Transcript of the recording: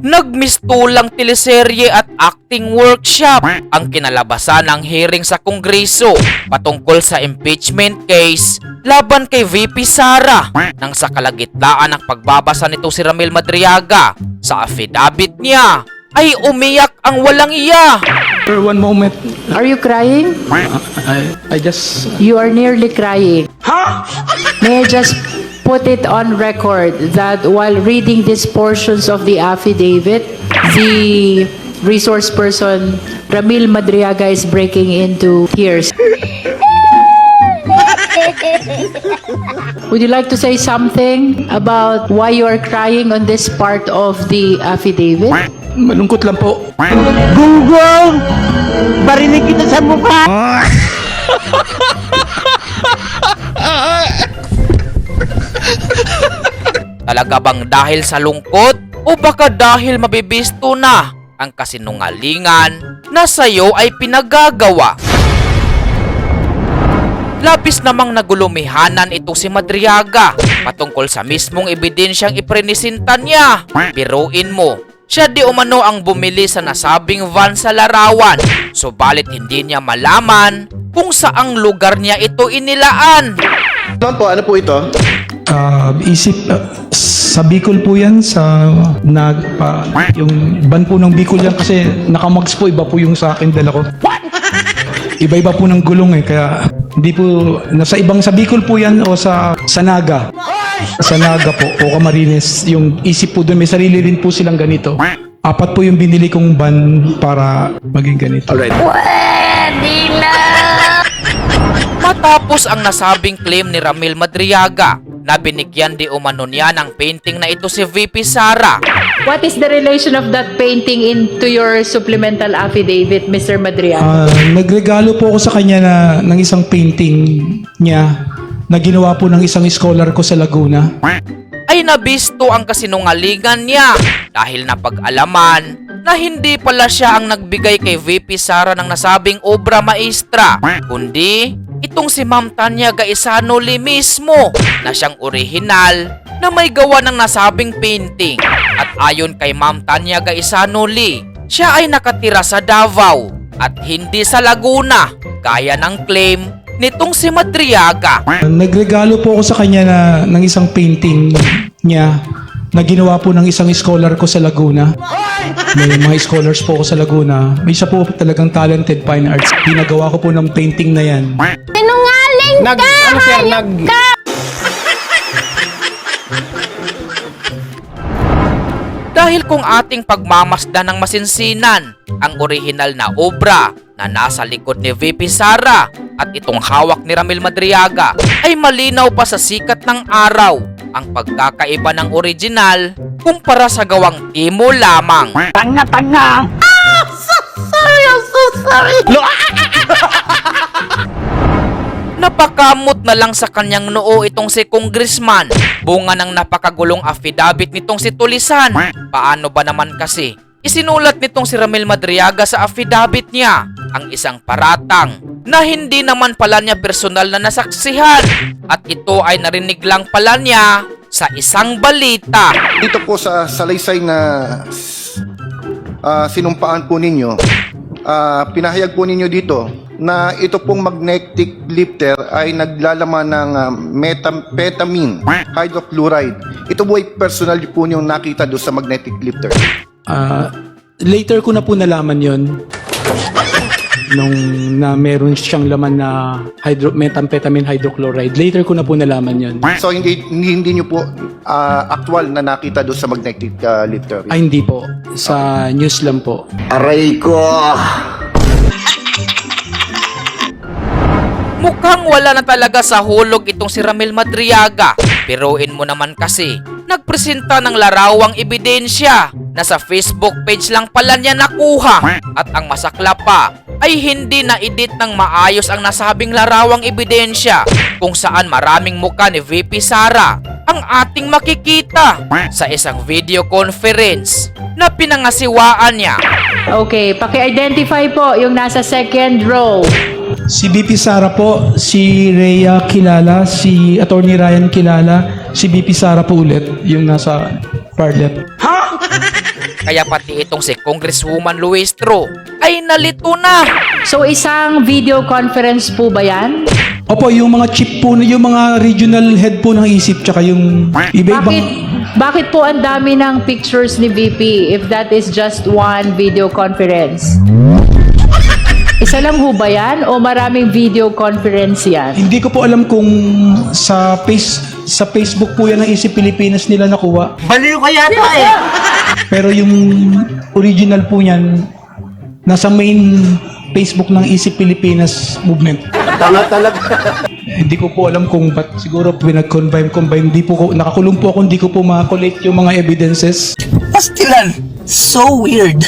Nagmistulang teleserye at acting workshop ang kinalabasan ng hearing sa Kongreso patungkol sa impeachment case laban kay VP Sara nang sa kalagitnaan ng pagbabasa nito si Ramil Madriaga sa affidavit niya ay umiyak ang walang iya. For one moment, Are you crying? I just... You are nearly crying. May I just put it on record that while reading these portions of the affidavit, the resource person Ramil Madriaga is breaking into tears. Would you like to say something about why you are crying on this part of the affidavit? Malungkot lang po. Gunggong! Barinig kita sa mukha! Talaga bang dahil sa lungkot o baka dahil mabibisto na ang kasinungalingan na sa'yo ay pinagagawa? Labis namang nagulumihanan ito si Madriaga patungkol sa mismong ebidensyang iprenisinta niya. Biruin mo, siya di umano ang bumili sa nasabing van sa larawan, subalit hindi niya malaman kung saang lugar niya ito inilaan. Ano po ito? Sa Bicol po yan, yung ban po ng Bicol yan kasi nakamags po, iba po yung sa akin dala ko. Iba-iba po ng gulong kaya hindi po, sa Bicol po yan o sa Naga. Sa Naga po, o Camarines, yung isip po doon, may sarili rin po silang ganito. 4 po yung binili kong ban para maging ganito. Alright. Matapos ang nasabing claim ni Ramil Madriaga na binigyan di umano niya ng painting na ito si VP Sara. What is the relation of that painting into your supplemental affidavit, Mr. Madriaga? Nagregalo po ako sa kanya ng isang painting niya na ginawa po ng isang scholar ko sa Laguna. Ay nabisto ang kasinungalingan niya dahil napag-alaman na hindi pala siya ang nagbigay kay VP Sara ng nasabing obra maestra, kundi itong si Ma'am Tanya Gaisano Lee mismo na siyang orihinal na may gawa ng nasabing painting. At ayon kay Ma'am Tanya Gaisano Lee, siya ay nakatira sa Davao at hindi sa Laguna gaya ng claim nitong si Madriaga. Nagregalo po ako sa kanya ng isang painting niya na ginawa po ng isang scholar ko sa Laguna. May mga scholars po ako sa Laguna. May isa po talagang talented fine arts. Ginagawa ko po ng painting na yan. Sinungaling ka! Dahil kung ating pagmamasdan ng masinsinan ang orihinal na obra na nasa likod ni VP Sara at itong hawak ni Ramil Madriaga ay malinaw pa sa sikat ng araw ang pagkakaiba ng original kumpara sa gawang timo lamang. Tanga-tanga! Sorry! Napakamot na lang sa kanyang noo itong si Congressman, bunga ng napakagulong affidavit nitong si Tulisan. Paano ba naman kasi isinulat nitong si Ramil Madriaga sa affidavit niya ang isang paratang na hindi naman pala niya personal na nasaksihan at ito ay narinig lang pala niya sa isang balita. Dito po sa salaysay na sinumpaan po ninyo, pinahayag po ninyo dito na ito pong magnetic lifter ay naglalaman ng methamphetamine hydrochloride. Ito po ay personal po niyong nakita doon sa magnetic lifter. Later ko na po nalaman yon nung na meron siyang laman na methamphetamine hydrochloride. Later ko na po nalaman yon. So hindi niyo po actual na nakita doon sa magnetic lifter. Ay, hindi po. Sa news lang po. Aray ko! Mukhang wala na talaga sa hulog itong si Ramil Madriaga. Biruin mo naman kasi, nagpresenta ng larawang ebidensya na sa Facebook page lang pala niya nakuha. At ang masakla pa ay hindi na-edit ng maayos ang nasabing larawang ebidensya kung saan maraming muka ni VP Sara ang ating makikita sa isang video conference na pinangasiwaan niya. Okay, paki-identify po yung nasa second row. Si BP Sara po, si Rhea kilala, si Attorney Ryan kilala, si BP Sara po ulit, yung nasa far left. Kaya pati itong si Congresswoman Luistro ay nalito na. So isang video conference po ba yan? Opo, yung mga chief po, yung mga regional head po ng isip, tsaka yung iba-ibang... Bakit po ang dami ng pictures ni VP if that is just one video conference? Isa lang ho ba yan o maraming video conference yan? Hindi ko po alam kung sa Facebook po yan ng isip Pilipinas nila nakuha. Baliw ka yata eh. Pero yung original po niyan, nasa main Facebook ng Isip Pilipinas movement. Tanga talaga. Hindi ko po alam kung ba't siguro pinag-combine. Hindi po nakakulong po ako, hindi ko po ma-collect yung mga evidences. Pastilan. So weird.